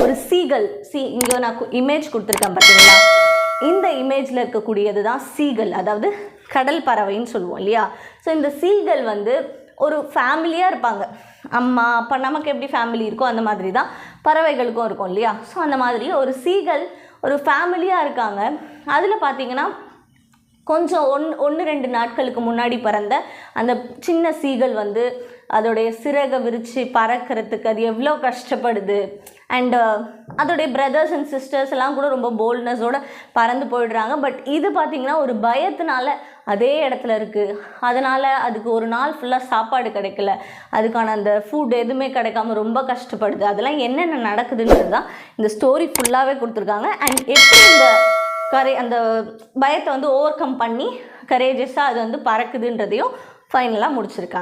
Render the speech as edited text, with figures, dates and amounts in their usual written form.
ஒரு சீகல் இங்கே நான் இமேஜ் கொடுத்துருக்கேன் பார்த்தீங்களா, இந்த இமேஜில் இருக்கக்கூடியது தான் சீகல், அதாவது கடல் பறவைன்னு சொல்லுவோம் இல்லையா. ஸோ இந்த சீகல் வந்து ஒரு ஃபேமிலியாக இருப்பாங்க. அம்மா அப்பா நமக்கு எப்படி ஃபேமிலி இருக்கோ அந்த மாதிரி தான் பறவைகளுக்கும் இருக்கும் இல்லையா. ஸோ அந்த மாதிரி ஒரு சீகல் ஒரு ஃபேமிலியாக இருக்காங்க. அதில் பார்த்திங்கன்னா கொஞ்சம் 1-2 நாட்களுக்கு முன்னாடி பிறந்த அந்த சின்ன சீகல் வந்து அதோடைய சிறகை விரித்து பறக்கிறதுக்கு அது எவ்வளோ கஷ்டப்படுது. அண்டு அதோடைய பிரதர்ஸ் அண்ட் சிஸ்டர்ஸ் எல்லாம் கூட ரொம்ப போல்ட்னஸோடு பறந்து போயிடுறாங்க. பட் இது பார்த்திங்கன்னா ஒரு பயத்தினால அதே இடத்துல இருக்குது. அதனால் அதுக்கு ஒரு நாள் ஃபுல்லாக சாப்பாடு கிடைக்கல, அதுக்கான அந்த ஃபுட் எதுவுமே கிடைக்காம ரொம்ப கஷ்டப்படுது. அதெல்லாம் என்னென்ன நடக்குதுன்றது தான் இந்த ஸ்டோரி ஃபுல்லாகவே கொடுத்துருக்காங்க. அண்ட் எப்படி அந்த பயத்தை வந்து ஓவர் கம் பண்ணி கரேஜஸாக அது வந்து பறக்குதுன்றதையும் ஃபைனலாக முடிச்சிருக்காங்க.